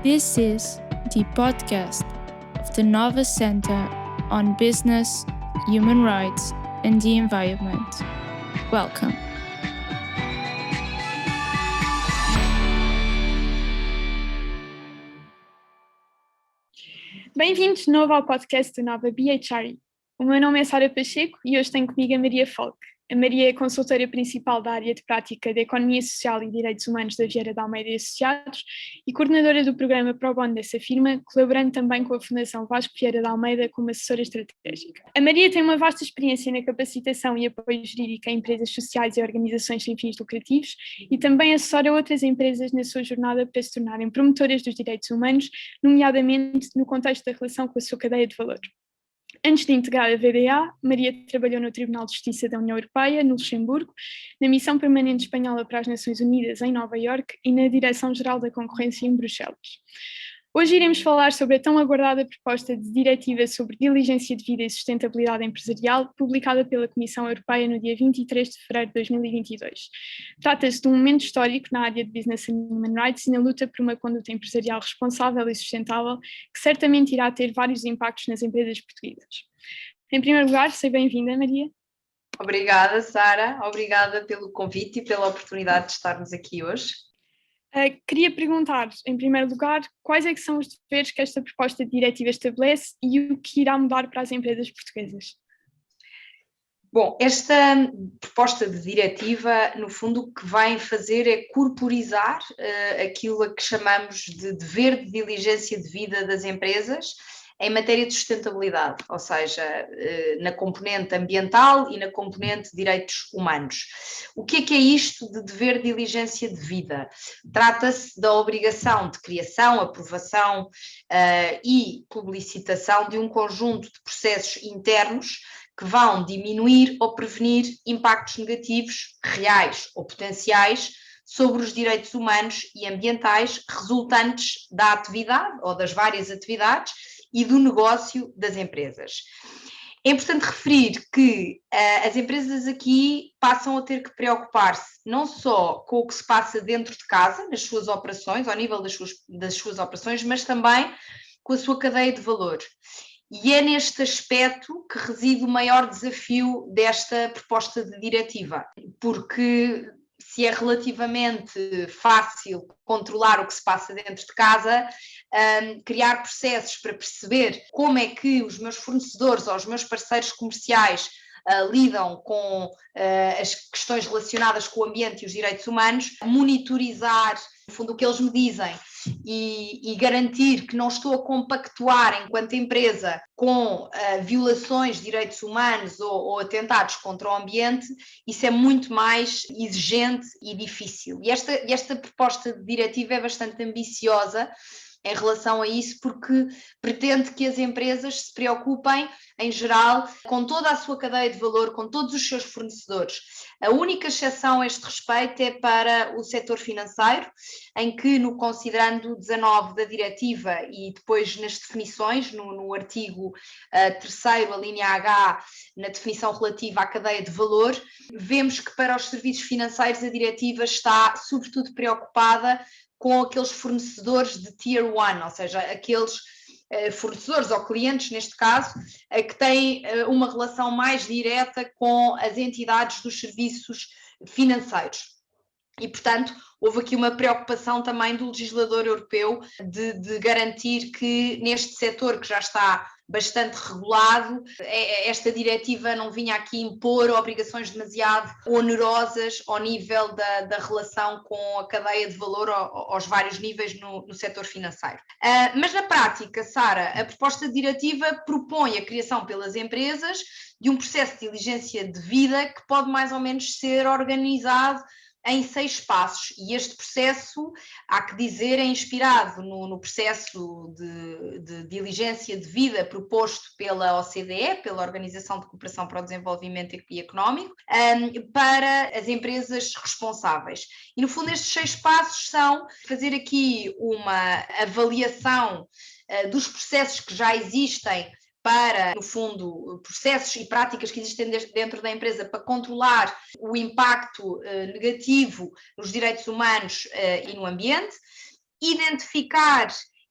This is the podcast of the Nova Center on Business, Human Rights and the Environment. Welcome. Bem-vindos de novo ao podcast do Nova BHRI. O meu nome é Sara Pacheco e hoje tenho comigo a Maria Folk. A Maria é consultora principal da área de prática de Economia Social e Direitos Humanos da Vieira de Almeida e Associados e coordenadora do programa Pro Bono dessa firma, colaborando também com a Fundação Vasco Vieira de Almeida como assessora estratégica. A Maria tem uma vasta experiência na capacitação e apoio jurídico a empresas sociais e organizações sem fins lucrativos e também assessora outras empresas na sua jornada para se tornarem promotoras dos direitos humanos, nomeadamente no contexto da relação com a sua cadeia de valor. Antes de integrar a VDA, Maria trabalhou no Tribunal de Justiça da União Europeia, no Luxemburgo, na Missão Permanente Espanhola para as Nações Unidas, em Nova Iorque, e na Direção-Geral da Concorrência, em Bruxelas. Hoje iremos falar sobre a tão aguardada proposta de diretiva sobre diligência de vida e sustentabilidade empresarial, publicada pela Comissão Europeia no dia 23 de fevereiro de 2022. Trata-se de um momento histórico na área de Business and Human Rights e na luta por uma conduta empresarial responsável e sustentável, que certamente irá ter vários impactos nas empresas portuguesas. Em primeiro lugar, seja bem-vinda, Maria. Obrigada, Sara. Obrigada pelo convite e pela oportunidade de estarmos aqui hoje. Queria perguntar, em primeiro lugar, quais é que são os deveres que esta proposta de diretiva estabelece e o que irá mudar para as empresas portuguesas? Bom, esta proposta de diretiva, no fundo, o que vai fazer é corporizar aquilo a que chamamos de dever de diligência de vida das empresas em matéria de sustentabilidade, ou seja, na componente ambiental e na componente de direitos humanos. O que é isto de dever de diligência de vida? Trata-se da obrigação de criação, aprovação e publicitação de um conjunto de processos internos que vão diminuir ou prevenir impactos negativos, reais ou potenciais, sobre os direitos humanos e ambientais resultantes da atividade ou das várias atividades e do negócio das empresas. É importante referir que as empresas aqui passam a ter que preocupar-se não só com o que se passa dentro de casa, nas suas operações, ao nível das suas operações, mas também com a sua cadeia de valor. E é neste aspecto que reside o maior desafio desta proposta de diretiva, porque se é relativamente fácil controlar o que se passa dentro de casa, criar processos para perceber como é que os meus fornecedores ou os meus parceiros comerciais lidam com as questões relacionadas com o ambiente e os direitos humanos, monitorizar, no fundo, o que eles me dizem e garantir que não estou a compactuar enquanto empresa com violações de direitos humanos ou atentados contra o ambiente, isso é muito mais exigente e difícil. E esta proposta de diretiva é bastante ambiciosa em relação a isso, porque pretende que as empresas se preocupem, em geral, com toda a sua cadeia de valor, com todos os seus fornecedores. A única exceção a este respeito é para o setor financeiro, em que no considerando 19 da diretiva e depois nas definições, no artigo 3º, a linha H, na definição relativa à cadeia de valor, vemos que para os serviços financeiros a diretiva está sobretudo preocupada com aqueles fornecedores de Tier 1, ou seja, aqueles fornecedores ou clientes, neste caso, que têm uma relação mais direta com as entidades dos serviços financeiros. E, portanto, houve aqui uma preocupação também do legislador europeu de garantir que neste setor que já está bastante regulado, esta diretiva não vinha aqui impor obrigações demasiado onerosas ao nível da relação com a cadeia de valor aos vários níveis no setor financeiro. Mas na prática, Sara, a proposta de diretiva propõe a criação pelas empresas de um processo de diligência de vida que pode mais ou menos ser organizado em 6 passos, e este processo, há que dizer, é inspirado no processo de diligência de vida proposto pela OCDE, pela Organização de Cooperação para o Desenvolvimento e Económico, para as empresas responsáveis. E, no fundo, estes 6 passos são fazer aqui uma avaliação dos processos que já existem para, no fundo, processos e práticas que existem dentro da empresa para controlar o impacto negativo nos direitos humanos e no ambiente, identificar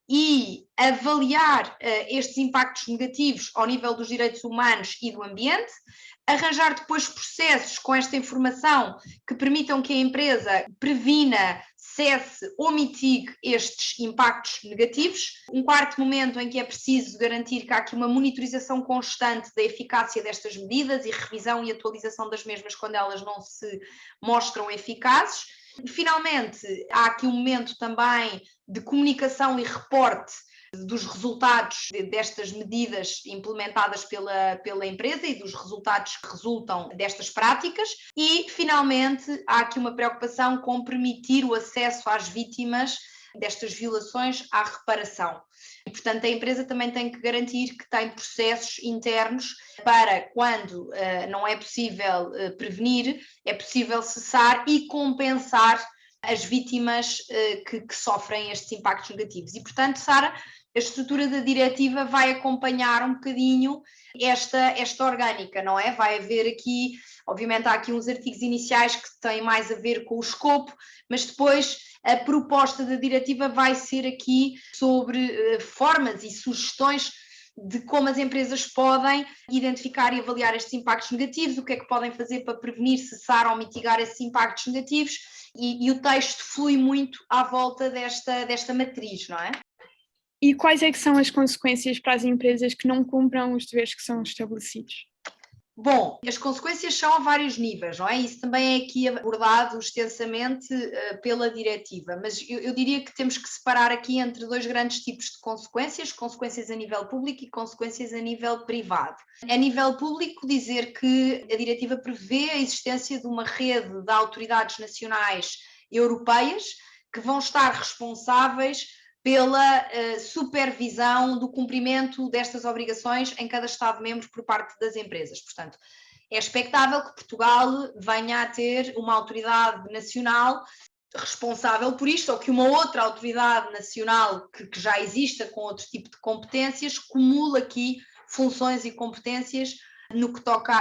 e avaliar estes impactos negativos ao nível dos direitos humanos e do ambiente, arranjar depois processos com esta informação que permitam que a empresa previna, cesse ou mitigue estes impactos negativos. Um quarto momento em que é preciso garantir que há aqui uma monitorização constante da eficácia destas medidas e revisão e atualização das mesmas quando elas não se mostram eficazes. Finalmente, há aqui um momento também de comunicação e reporte dos resultados destas medidas implementadas pela empresa e dos resultados que resultam destas práticas. E, finalmente, há aqui uma preocupação com permitir o acesso às vítimas destas violações à reparação. E, portanto, a empresa também tem que garantir que tem processos internos para, quando não é possível prevenir, é possível cessar e compensar as vítimas que sofrem estes impactos negativos. E, portanto, Sara, a estrutura da diretiva vai acompanhar um bocadinho esta orgânica, não é? Vai haver aqui, obviamente há aqui uns artigos iniciais que têm mais a ver com o escopo, mas depois a proposta da diretiva vai ser aqui sobre formas e sugestões de como as empresas podem identificar e avaliar estes impactos negativos, o que é que podem fazer para prevenir, cessar ou mitigar esses impactos negativos, e o texto flui muito à volta desta matriz, não é? E quais é que são as consequências para as empresas que não cumpram os deveres que são estabelecidos? Bom, as consequências são a vários níveis, não é? Isso também é aqui abordado extensamente pela diretiva, mas eu diria que temos que separar aqui entre dois grandes tipos de consequências a nível público e consequências a nível privado. A nível público, dizer que a diretiva prevê a existência de uma rede de autoridades nacionais europeias que vão estar responsáveis pela supervisão do cumprimento destas obrigações em cada Estado-membro por parte das empresas. Portanto, é expectável que Portugal venha a ter uma autoridade nacional responsável por isto, ou que uma outra autoridade nacional que já exista com outro tipo de competências, cumule aqui funções e competências no que toca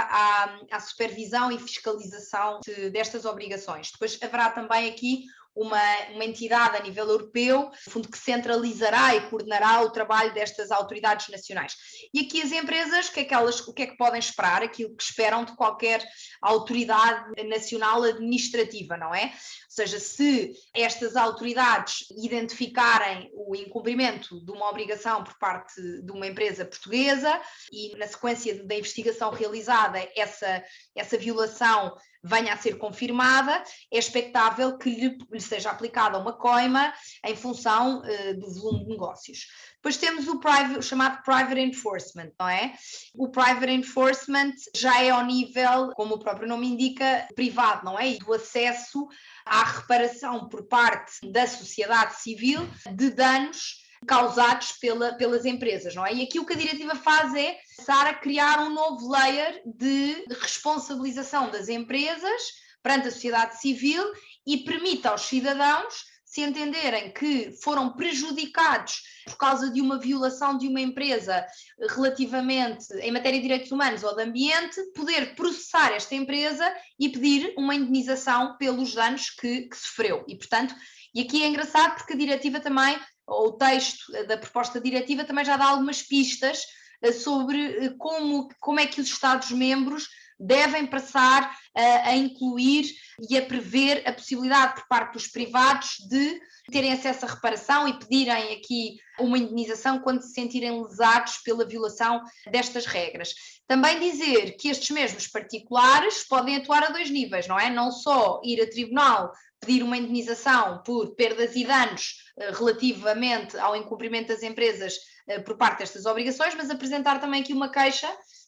à supervisão e fiscalização destas obrigações. Depois haverá também aqui uma entidade a nível europeu, no fundo, que centralizará e coordenará o trabalho destas autoridades nacionais. E aqui as empresas, o que é que podem esperar? Aquilo que esperam de qualquer autoridade nacional administrativa, não é? Ou seja, se estas autoridades identificarem o incumprimento de uma obrigação por parte de uma empresa portuguesa e, na sequência da investigação realizada, essa violação venha a ser confirmada, é expectável que lhe seja aplicada uma coima em função do volume de negócios. Depois temos o chamado private enforcement, não é? O private enforcement já é ao nível, como o próprio nome indica, privado, não é? E do acesso à reparação por parte da sociedade civil de danos causados pelas empresas, não é? E aqui o que a diretiva faz é começar a criar um novo layer de responsabilização das empresas perante a sociedade civil e permite aos cidadãos, se entenderem que foram prejudicados por causa de uma violação de uma empresa relativamente em matéria de direitos humanos ou de ambiente, poder processar esta empresa e pedir uma indenização pelos danos que sofreu. E, portanto, e aqui é engraçado porque a diretiva também, ou o texto da proposta diretiva também já dá algumas pistas sobre como é que os Estados-membros devem passar a incluir e a prever a possibilidade por parte dos privados de terem acesso à reparação e pedirem aqui uma indenização quando se sentirem lesados pela violação destas regras. Também dizer que estes mesmos particulares podem atuar a dois níveis, não é? Não só ir a tribunal pedir uma indenização por perdas e danos relativamente ao incumprimento das empresas por parte destas obrigações, mas apresentar também aqui uma queixa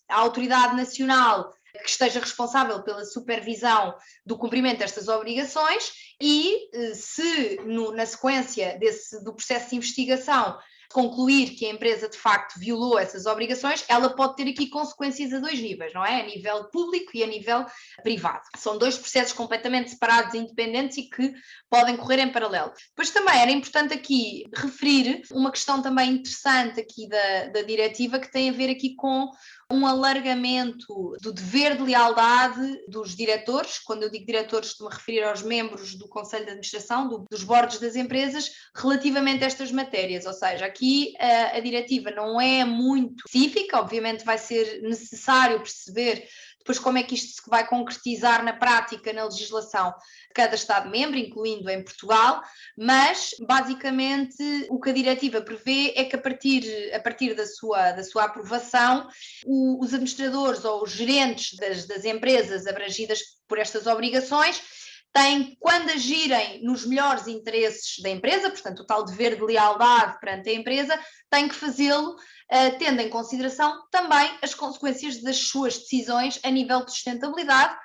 à autoridade nacional que esteja responsável pela supervisão do cumprimento destas obrigações e, se na sequência do processo de investigação concluir que a empresa de facto violou essas obrigações, ela pode ter aqui consequências a 2 níveis, não é? A nível público e a nível privado. São 2 processos completamente separados e independentes e que podem correr em paralelo. Depois também era importante aqui referir uma questão também interessante aqui da diretiva, que tem a ver aqui com um alargamento do dever de lealdade dos diretores. Quando eu digo diretores, estou-me a referir aos membros do Conselho de Administração, dos boards das empresas, relativamente a estas matérias. Ou seja, aqui a diretiva não é muito específica, obviamente vai ser necessário perceber depois como é que isto se vai concretizar na prática, na legislação de cada Estado-membro, incluindo em Portugal, mas basicamente o que a diretiva prevê é que a partir da sua aprovação, os administradores ou os gerentes das empresas abrangidas por estas obrigações têm, quando agirem nos melhores interesses da empresa, portanto o tal dever de lealdade perante a empresa, têm que fazê-lo tendo em consideração também as consequências das suas decisões a nível de sustentabilidade,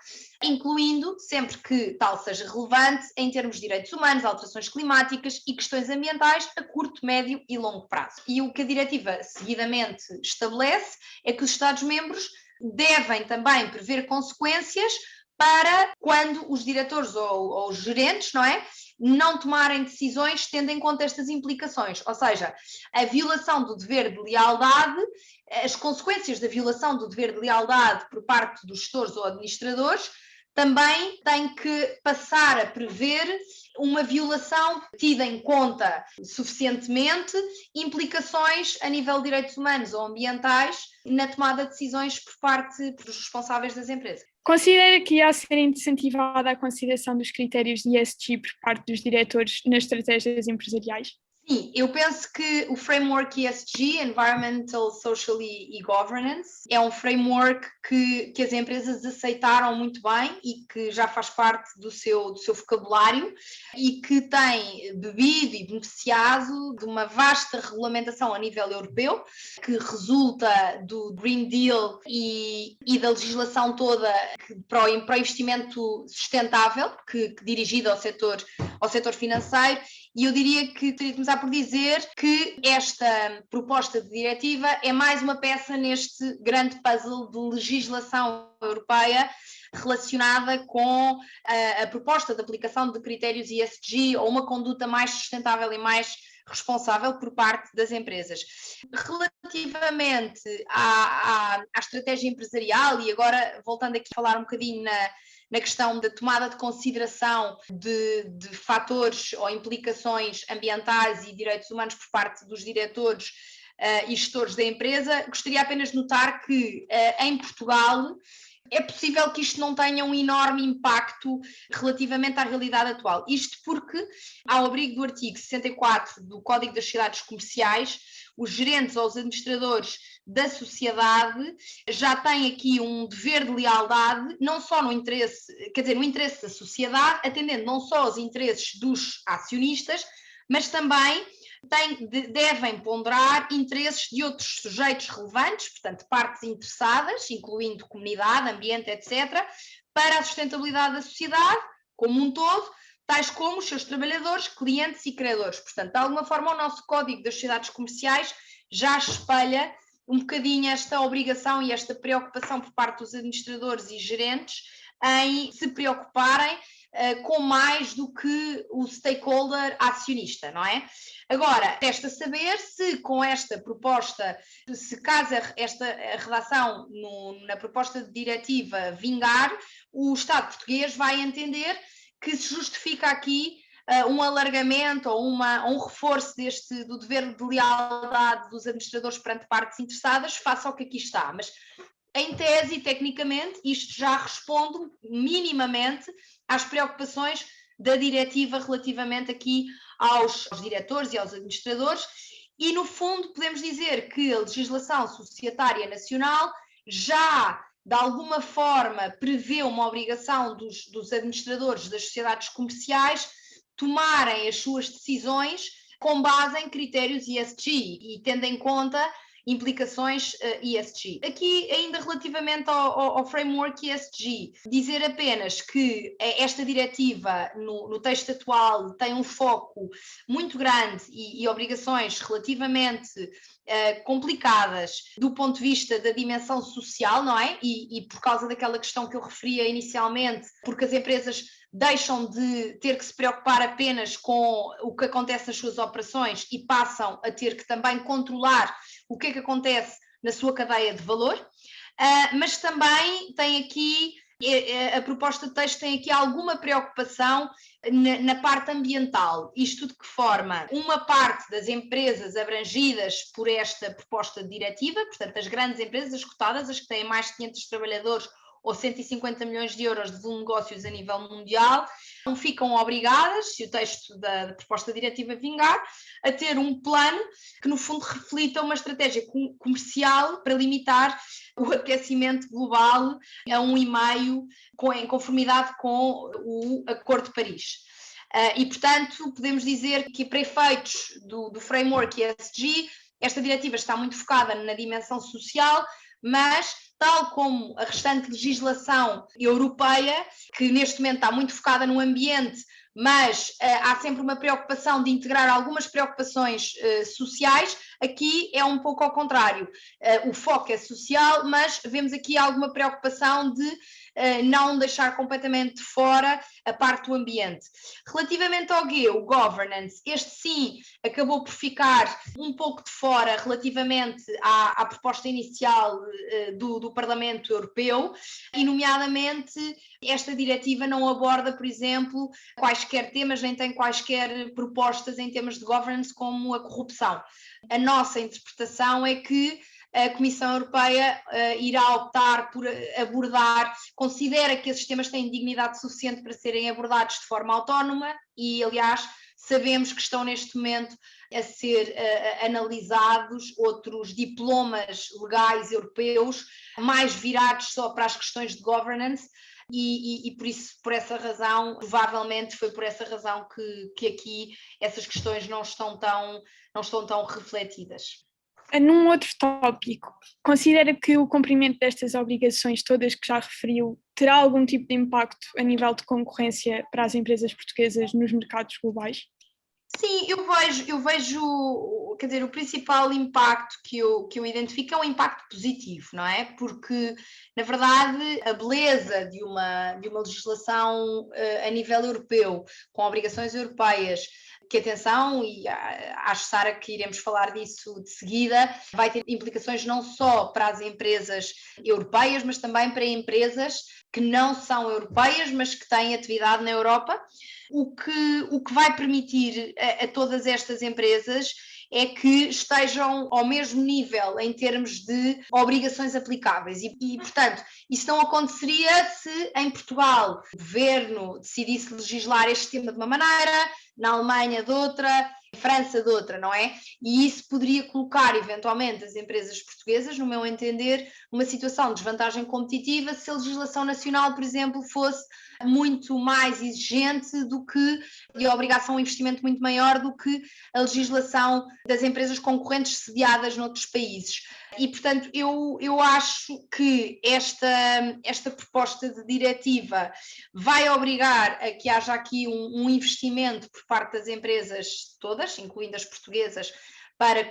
incluindo, sempre que tal seja relevante, em termos de direitos humanos, alterações climáticas e questões ambientais a curto, médio e longo prazo. E o que a diretiva seguidamente estabelece é que os Estados-membros devem também prever consequências para quando os diretores ou os gerentes, não tomarem decisões tendo em conta estas implicações. Ou seja, a violação do dever de lealdade, as consequências da violação do dever de lealdade por parte dos gestores ou administradores, também tem que passar a prever uma violação tida em conta suficientemente, implicações a nível de direitos humanos ou ambientais na tomada de decisões por parte dos responsáveis das empresas. Considera que há ser incentivada a consideração dos critérios de ESG por parte dos diretores nas estratégias empresariais? Sim, eu penso que o framework ESG, Environmental, Social e Governance, é um framework que as empresas aceitaram muito bem e que já faz parte do seu vocabulário e que tem bebido e beneficiado de uma vasta regulamentação a nível europeu, que resulta do Green Deal e da legislação toda para o investimento sustentável, que dirigido ao setor financeiro. E eu diria que teria de começar por dizer que esta proposta de diretiva é mais uma peça neste grande puzzle de legislação europeia relacionada com a proposta de aplicação de critérios ESG ou uma conduta mais sustentável e mais responsável por parte das empresas. Relativamente à estratégia empresarial, e agora voltando aqui a falar um bocadinho na questão da tomada de consideração de fatores ou implicações ambientais e direitos humanos por parte dos diretores e gestores da empresa, gostaria apenas de notar que em Portugal é possível que isto não tenha um enorme impacto relativamente à realidade atual. Isto porque, ao abrigo do artigo 64 do Código das Sociedades Comerciais, os gerentes ou os administradores da sociedade já têm aqui um dever de lealdade, não só no interesse da sociedade, atendendo não só aos interesses dos acionistas, mas também devem ponderar interesses de outros sujeitos relevantes, portanto, partes interessadas, incluindo comunidade, ambiente, etc., para a sustentabilidade da sociedade como um todo, tais como os seus trabalhadores, clientes e credores. Portanto, de alguma forma, o nosso Código das Sociedades Comerciais já espelha um bocadinho esta obrigação e esta preocupação por parte dos administradores e gerentes em se preocuparem com mais do que o stakeholder acionista, não é? Agora, resta saber se com esta proposta, se caso esta redação na proposta de diretiva vingar, o Estado português vai entender que se justifica aqui um alargamento ou um reforço do dever de lealdade dos administradores perante partes interessadas face ao que aqui está. Mas, em tese e tecnicamente, isto já responde minimamente às preocupações da diretiva relativamente aqui aos diretores e aos administradores e, no fundo, podemos dizer que a legislação societária nacional já, de alguma forma, prevê uma obrigação dos administradores das sociedades comerciais tomarem as suas decisões com base em critérios ESG e tendo em conta implicações ESG. Aqui, ainda relativamente ao framework ESG, dizer apenas que esta diretiva, no texto atual, tem um foco muito grande e obrigações relativamente complicadas do ponto de vista da dimensão social, não é? E por causa daquela questão que eu referia inicialmente, porque as empresas deixam de ter que se preocupar apenas com o que acontece nas suas operações e passam a ter que também controlar o que é que acontece na sua cadeia de valor, mas também tem aqui, a proposta de texto tem aqui alguma preocupação na parte ambiental. Isto de que forma? Uma parte das empresas abrangidas por esta proposta de diretiva, portanto as grandes empresas, as cotadas, as que têm mais de 500 trabalhadores ou 150 milhões de euros de negócios a nível mundial, não ficam obrigadas, se o texto da proposta diretiva vingar, a ter um plano que no fundo reflita uma estratégia comercial para limitar o aquecimento global a 1,5 em conformidade com o Acordo de Paris. E, portanto, podemos dizer que para efeitos do framework ESG, esta diretiva está muito focada na dimensão social, mas tal como a restante legislação europeia, que neste momento está muito focada no ambiente, mas há sempre uma preocupação de integrar algumas preocupações sociais, aqui é um pouco ao contrário. O foco é social, mas vemos aqui alguma preocupação de não deixar completamente de fora a parte do ambiente. Relativamente ao G, o governance, este sim acabou por ficar um pouco de fora relativamente à proposta inicial do Parlamento Europeu, e nomeadamente esta diretiva não aborda, por exemplo, quaisquer temas, nem tem quaisquer propostas em termos de governance como a corrupção. A nossa interpretação é que a Comissão Europeia irá optar por abordar, considera que esses temas têm dignidade suficiente para serem abordados de forma autónoma e, aliás, sabemos que estão neste momento a ser analisados outros diplomas legais europeus mais virados só para as questões de governance. E por isso, por essa razão, provavelmente foi por essa razão que aqui essas questões não estão tão refletidas. Num outro tópico, considera que o cumprimento destas obrigações todas que já referiu terá algum tipo de impacto a nível de concorrência para as empresas portuguesas nos mercados globais? Sim, eu vejo, quer dizer, o principal impacto que eu identifico é um impacto positivo, não é? Porque, na verdade, a beleza de uma legislação a nível europeu, com obrigações europeias, que atenção, e acho, Sara, que iremos falar disso de seguida, vai ter implicações não só para as empresas europeias, mas também para empresas que não são europeias, mas que têm atividade na Europa, o que vai permitir a todas estas empresas é que estejam ao mesmo nível em termos de obrigações aplicáveis e, portanto, isso não aconteceria se em Portugal o governo decidisse legislar este tema de uma maneira, na Alemanha de outra, em França de outra, não é? E isso poderia colocar eventualmente as empresas portuguesas, no meu entender, numa situação de desvantagem competitiva se a legislação nacional, por exemplo, fosse muito mais exigente do que, e a obrigação a um investimento muito maior do que a legislação das empresas concorrentes sediadas noutros países. E, portanto, eu acho que esta proposta de diretiva vai obrigar a que haja aqui um investimento por parte das empresas todas, incluindo as portuguesas, para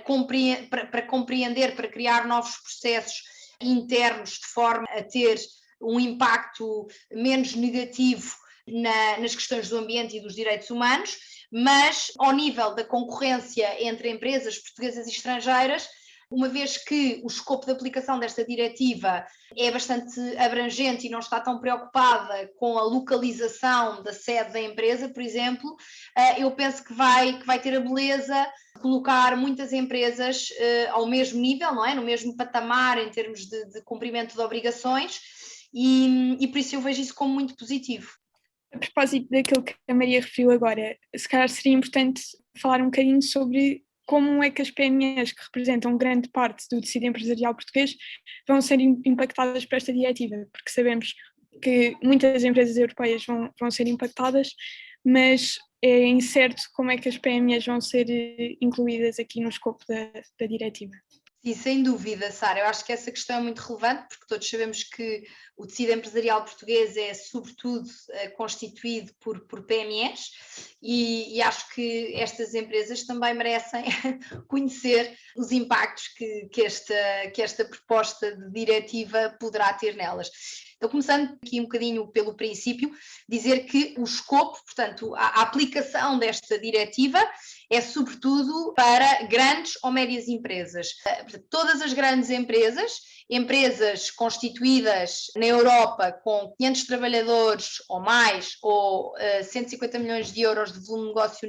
compreender, para criar novos processos internos de forma a ter um impacto menos negativo nas questões do ambiente e dos direitos humanos, mas ao nível da concorrência entre empresas portuguesas e estrangeiras, uma vez que o escopo de aplicação desta diretiva é bastante abrangente e não está tão preocupada com a localização da sede da empresa, por exemplo, eu penso que vai ter a beleza de colocar muitas empresas ao mesmo nível, não é? No mesmo patamar em termos de cumprimento de obrigações, e por isso eu vejo isso como muito positivo. A propósito daquilo que a Maria referiu agora, se calhar seria importante falar um bocadinho sobre como é que as PMEs, que representam grande parte do tecido empresarial português, vão ser impactadas por esta diretiva, porque sabemos que muitas empresas europeias vão ser impactadas, mas é incerto como é que as PMEs vão ser incluídas aqui no escopo da diretiva. Sim, sem dúvida, Sara. Eu acho que essa questão é muito relevante, porque todos sabemos que o tecido empresarial português é, sobretudo, constituído por PMEs e acho que estas empresas também merecem conhecer os impactos que esta proposta de diretiva poderá ter nelas. Então, começando aqui um bocadinho pelo princípio, dizer que o escopo, portanto, a aplicação desta diretiva é sobretudo para grandes ou médias empresas. Todas as grandes empresas constituídas na Europa com 500 trabalhadores ou mais, ou 150 milhões de euros de volume de negócio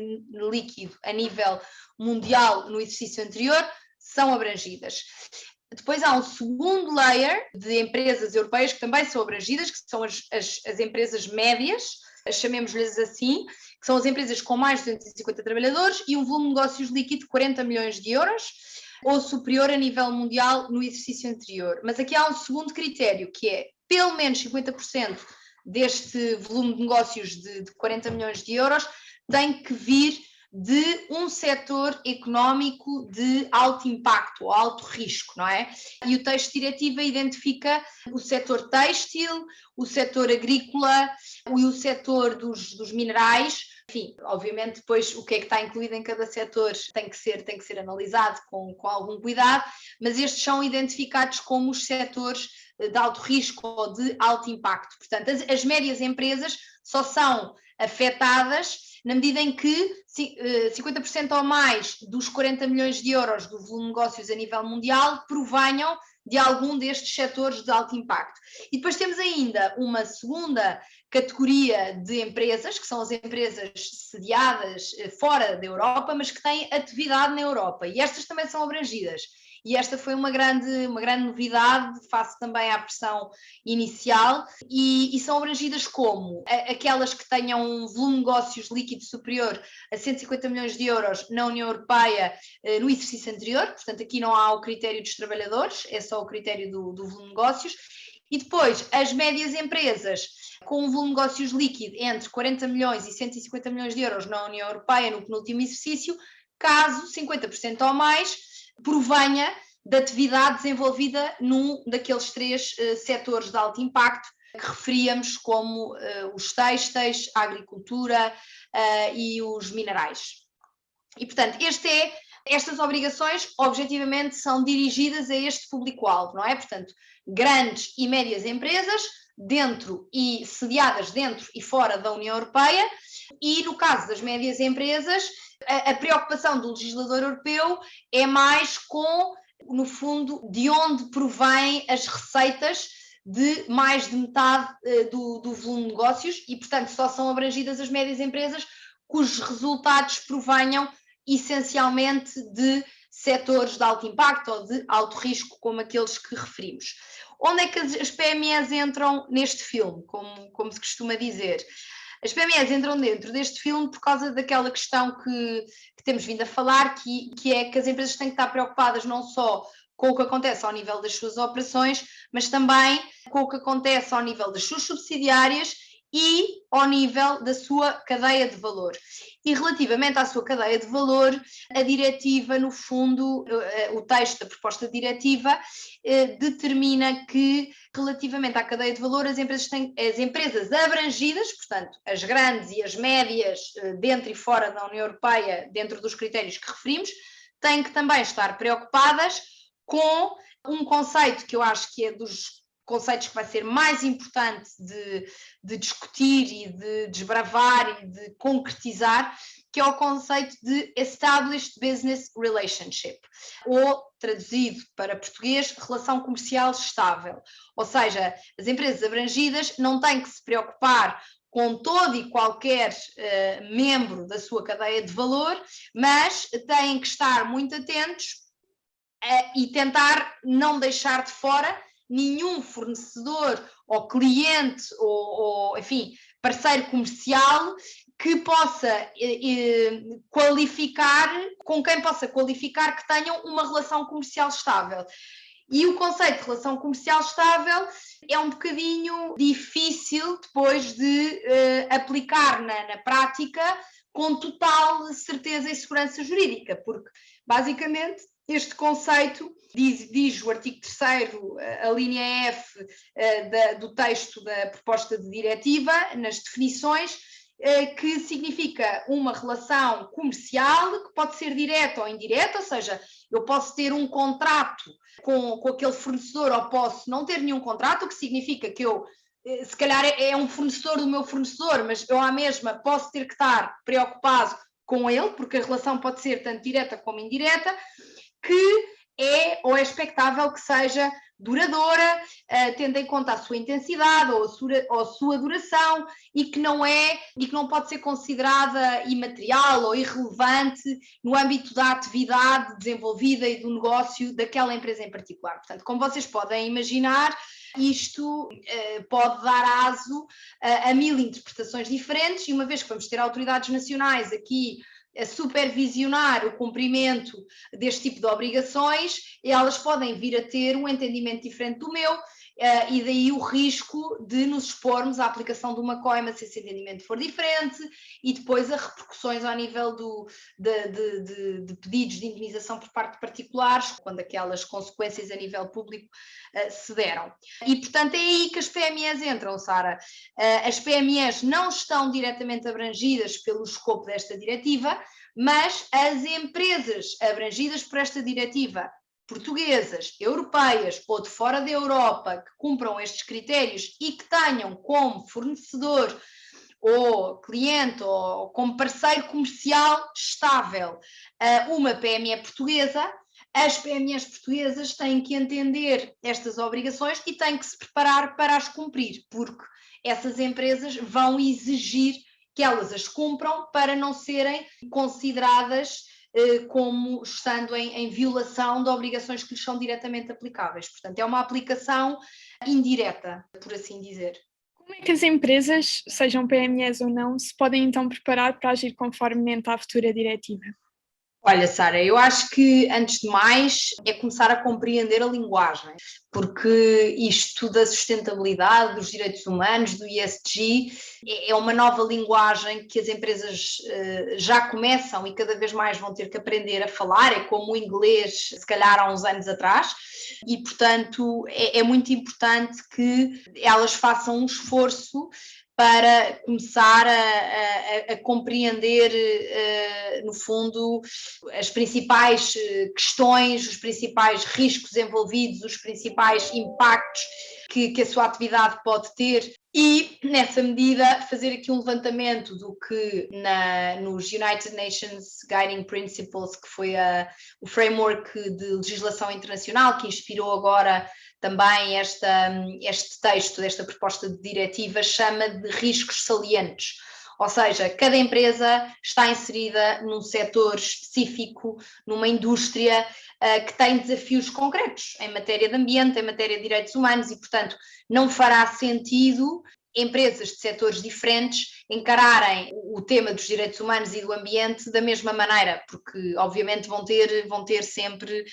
líquido a nível mundial no exercício anterior, são abrangidas. Depois há um segundo layer de empresas europeias que também são abrangidas, que são as empresas médias, chamemos-lhes assim, que são as empresas com mais de 250 trabalhadores e um volume de negócios líquido de 40 milhões de euros ou superior a nível mundial no exercício anterior. Mas aqui há um segundo critério, que é pelo menos 50% deste volume de negócios de 40 milhões de euros tem que vir de um setor económico de alto impacto ou alto risco, não é? E o texto de diretiva identifica o setor têxtil, o setor agrícola e o setor dos minerais. Enfim, obviamente depois o que é que está incluído em cada setor tem que ser analisado com algum cuidado, mas estes são identificados como os setores de alto risco ou de alto impacto. Portanto, as médias empresas só são afetadas na medida em que 50% ou mais dos 40 milhões de euros do volume de negócios a nível mundial provenham de algum destes setores de alto impacto. E depois temos ainda uma segunda categoria de empresas, que são as empresas sediadas fora da Europa, mas que têm atividade na Europa, e estas também são abrangidas. E esta foi uma grande novidade, face também à pressão inicial, e são abrangidas como aquelas que tenham um volume de negócios líquido superior a 150 milhões de euros na União Europeia no exercício anterior, portanto aqui não há o critério dos trabalhadores, é só o critério do volume de negócios, e depois as médias empresas com um volume de negócios líquido entre 40 milhões e 150 milhões de euros na União Europeia no penúltimo exercício, caso 50% ou mais provenha da atividade desenvolvida num daqueles três setores de alto impacto que referíamos como os têxteis, a agricultura e os minerais. E, portanto, estas obrigações objetivamente são dirigidas a este público-alvo, não é? Portanto, grandes e médias empresas dentro e sediadas dentro e fora da União Europeia, e no caso das médias empresas, a preocupação do legislador europeu é mais com, no fundo, de onde provém as receitas de mais de metade do volume de negócios, e, portanto, só são abrangidas as médias empresas cujos resultados provenham essencialmente de setores de alto impacto ou de alto risco, como aqueles que referimos. Onde é que as PMEs entram neste filme, como se costuma dizer? As PMEs entram dentro deste filme por causa daquela questão que temos vindo a falar, que é que as empresas têm que estar preocupadas não só com o que acontece ao nível das suas operações, mas também com o que acontece ao nível das suas subsidiárias e ao nível da sua cadeia de valor. E relativamente à sua cadeia de valor, a diretiva, no fundo, o texto da proposta de diretiva determina que, relativamente à cadeia de valor, as empresas abrangidas, portanto, as grandes e as médias dentro e fora da União Europeia, dentro dos critérios que referimos, têm que também estar preocupadas com um conceito que eu acho que é dos conceitos que vai ser mais importante de discutir e de desbravar e de concretizar, que é o conceito de Established Business Relationship, ou, traduzido para português, relação comercial estável. Ou seja, as empresas abrangidas não têm que se preocupar com todo e qualquer membro da sua cadeia de valor, mas têm que estar muito atentos e tentar não deixar de fora nenhum fornecedor ou cliente ou enfim, parceiro comercial que possa qualificar, com quem possa qualificar que tenham uma relação comercial estável. E o conceito de relação comercial estável é um bocadinho difícil depois de aplicar na prática com total certeza e segurança jurídica, porque basicamente este conceito diz o artigo 3º, a linha F do texto da proposta de diretiva, nas definições, que significa uma relação comercial que pode ser direta ou indireta, ou seja, eu posso ter um contrato com aquele fornecedor ou posso não ter nenhum contrato, o que significa que eu, se calhar é um fornecedor do meu fornecedor, mas eu à mesma posso ter que estar preocupado com ele, porque a relação pode ser tanto direta como indireta, que é ou é expectável que seja duradoura, tendo em conta a sua intensidade ou a sua duração, e que não pode ser considerada imaterial ou irrelevante no âmbito da atividade desenvolvida e do negócio daquela empresa em particular. Portanto, como vocês podem imaginar, isto pode dar aso a 1000 interpretações diferentes, e uma vez que vamos ter autoridades nacionais aqui a supervisionar o cumprimento deste tipo de obrigações, elas podem vir a ter um entendimento diferente do meu, e daí o risco de nos expormos à aplicação de uma coima se esse entendimento for diferente, e depois as repercussões ao nível de pedidos de indemnização por parte de particulares, quando aquelas consequências a nível público se deram. E, portanto, é aí que as PMEs entram, Sara. As PMEs não estão diretamente abrangidas pelo escopo desta diretiva, mas as empresas abrangidas por esta diretiva, portuguesas, europeias ou de fora da Europa, que cumpram estes critérios e que tenham como fornecedor ou cliente ou como parceiro comercial estável uma PME portuguesa, as PMEs portuguesas têm que entender estas obrigações e têm que se preparar para as cumprir, porque essas empresas vão exigir que elas as cumpram para não serem consideradas como estando em violação de obrigações que lhes são diretamente aplicáveis. Portanto, é uma aplicação indireta, por assim dizer. Como é que as empresas, sejam PMEs ou não, se podem então preparar para agir conformemente à futura diretiva? Olha, Sara, eu acho que, antes de mais, é começar a compreender a linguagem, porque isto da sustentabilidade, dos direitos humanos, do ESG, é uma nova linguagem que as empresas já começam e cada vez mais vão ter que aprender a falar, é como o inglês, se calhar há uns anos atrás, e, portanto, é muito importante que elas façam um esforço para começar a compreender, no fundo, as principais questões, os principais riscos envolvidos, os principais impactos que a sua atividade pode ter, e, nessa medida, fazer aqui um levantamento do que nos United Nations Guiding Principles, que foi o framework de legislação internacional que inspirou agora também este texto desta proposta de diretiva, chama de riscos salientes. Ou seja, cada empresa está inserida num setor específico, numa indústria que tem desafios concretos em matéria de ambiente, em matéria de direitos humanos, e, portanto, não fará sentido empresas de setores diferentes encararem o tema dos direitos humanos e do ambiente da mesma maneira, porque obviamente vão ter sempre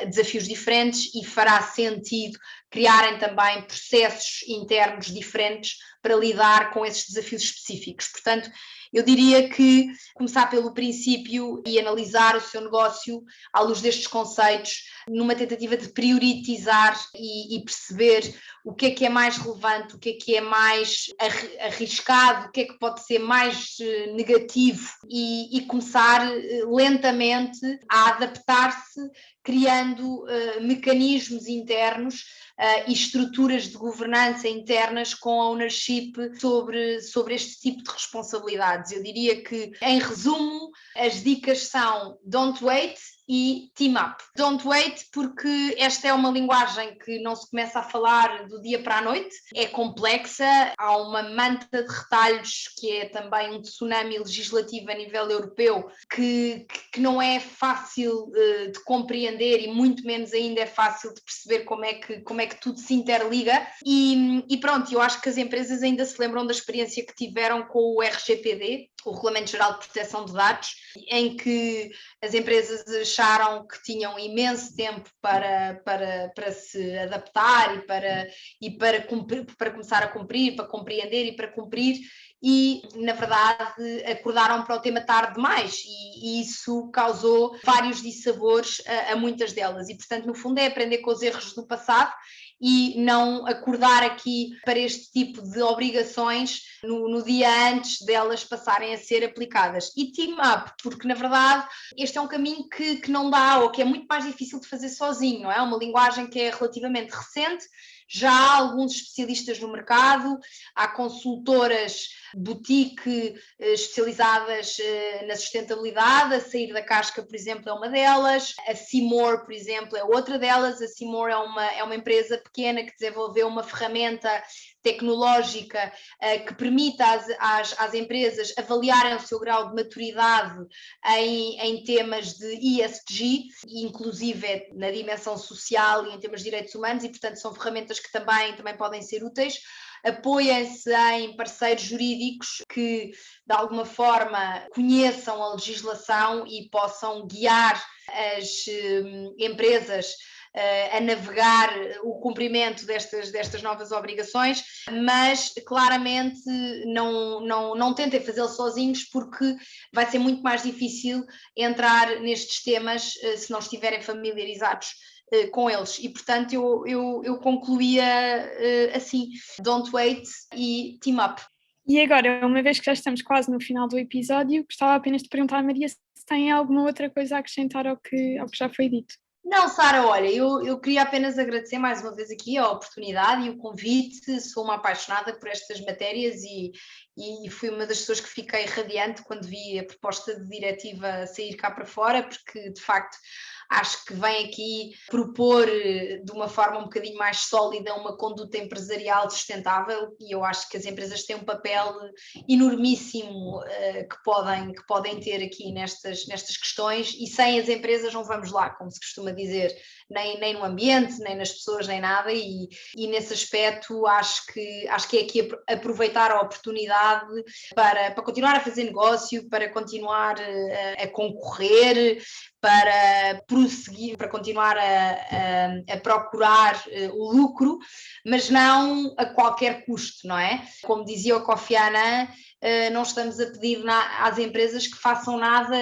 desafios diferentes, e fará sentido criarem também processos internos diferentes para lidar com esses desafios específicos. Portanto, eu diria que começar pelo princípio e analisar o seu negócio à luz destes conceitos, numa tentativa de priorizar e perceber o que é mais relevante, o que é mais arriscado, o que é que pode ser mais negativo, e começar lentamente a adaptar-se, criando mecanismos internos e estruturas de governança internas com ownership sobre este tipo de responsabilidades. Eu diria que, em resumo, as dicas são don't wait e team up. Don't wait, porque esta é uma linguagem que não se começa a falar do dia para a noite, é complexa, há uma manta de retalhos que é também um tsunami legislativo a nível europeu que não é fácil de compreender, e muito menos ainda é fácil de perceber como é que tudo se interliga, e pronto, eu acho que as empresas ainda se lembram da experiência que tiveram com o RGPD, o Regulamento Geral de Proteção de Dados, em que as empresas acharam que tinham imenso tempo para se adaptar e para começar a cumprir, para compreender e para cumprir, e, na verdade, acordaram para o tema tarde demais, e isso causou vários dissabores a muitas delas. E, portanto, no fundo é aprender com os erros do passado e não acordar aqui para este tipo de obrigações no dia antes delas passarem a ser aplicadas. E team up, porque na verdade este é um caminho que não dá, ou que é muito mais difícil de fazer sozinho, não é? Uma linguagem que é relativamente recente, já há alguns especialistas no mercado, há consultoras boutique especializadas na sustentabilidade, a Sair da Casca, por exemplo, é uma delas, a Seymour, por exemplo, é outra delas. A Seymour é uma empresa pequena que desenvolveu uma ferramenta tecnológica que permita às empresas avaliarem o seu grau de maturidade em temas de ESG, inclusive na dimensão social e em temas de direitos humanos, e portanto são ferramentas que também podem ser úteis. Apoiem-se em parceiros jurídicos que, de alguma forma, conheçam a legislação e possam guiar as empresas a navegar o cumprimento destas novas obrigações, mas claramente não tentem fazê-lo sozinhos, porque vai ser muito mais difícil entrar nestes temas se não estiverem familiarizados com eles. E portanto eu concluía assim: don't wait e team up. E agora, uma vez que já estamos quase no final do episódio, gostava apenas de perguntar à Maria se tem alguma outra coisa a acrescentar ao que já foi dito. Não, Sara, olha, eu queria apenas agradecer mais uma vez aqui a oportunidade e o convite. Sou uma apaixonada por estas matérias e fui uma das pessoas que fiquei radiante quando vi a proposta de diretiva sair cá para fora, porque de facto acho que vem aqui propor de uma forma um bocadinho mais sólida uma conduta empresarial sustentável, e eu acho que as empresas têm um papel enormíssimo que podem ter aqui nestas questões, e sem as empresas não vamos lá, como se costuma dizer, nem no ambiente, nem nas pessoas, nem nada, e nesse aspecto acho que é aqui aproveitar a oportunidade para continuar a fazer negócio, para continuar a concorrer, para prosseguir, para continuar a procurar o lucro, mas não a qualquer custo, não é? Como dizia o Kofi Annan, não estamos a pedir às empresas que façam nada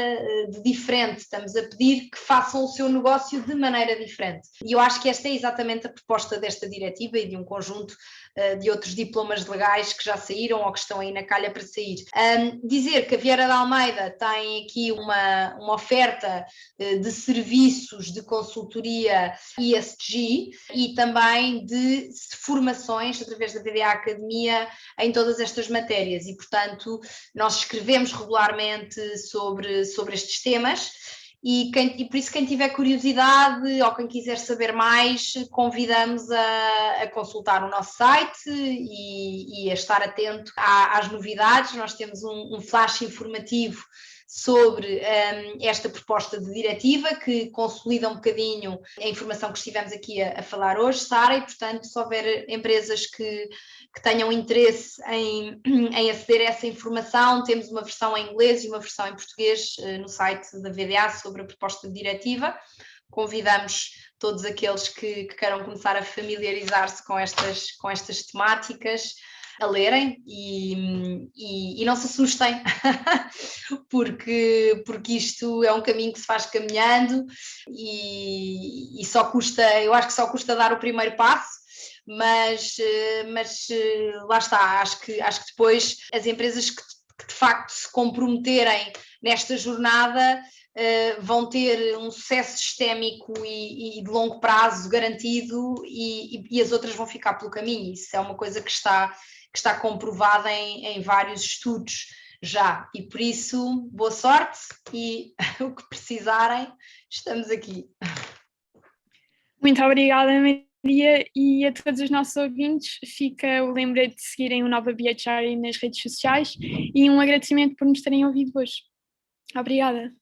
de diferente, estamos a pedir que façam o seu negócio de maneira diferente. E eu acho que esta é exatamente a proposta desta diretiva e de um conjunto de outros diplomas legais que já saíram ou que estão aí na calha para sair. Dizer que a Vieira da Almeida tem aqui uma oferta de serviços de consultoria ESG e também de formações através da VDA Academia em todas estas matérias, e portanto nós escrevemos regularmente sobre estes temas. E por isso quem tiver curiosidade ou quem quiser saber mais, convidamos a consultar o nosso site e a estar atento às novidades. Nós temos um flash informativo sobre esta proposta de diretiva que consolida um bocadinho a informação que estivemos aqui a falar hoje, Sara, e portanto se houver empresas que tenham interesse em aceder a essa informação, temos uma versão em inglês e uma versão em português no site da VDA sobre a proposta de diretiva. Convidamos todos aqueles que queiram começar a familiarizar-se com estas temáticas a lerem e não se assustem, porque isto é um caminho que se faz caminhando e só custa, eu acho que só custa dar o primeiro passo. Mas lá está, acho que depois as empresas que de facto se comprometerem nesta jornada vão ter um sucesso sistémico e de longo prazo garantido, e as outras vão ficar pelo caminho. Isso é uma coisa que está comprovada em vários estudos já, e por isso boa sorte e o que precisarem, estamos aqui. Muito obrigada, Maria, e a todos os nossos ouvintes fica o lembrete de seguirem o Nova BHR nas redes sociais e um agradecimento por nos terem ouvido hoje. Obrigada.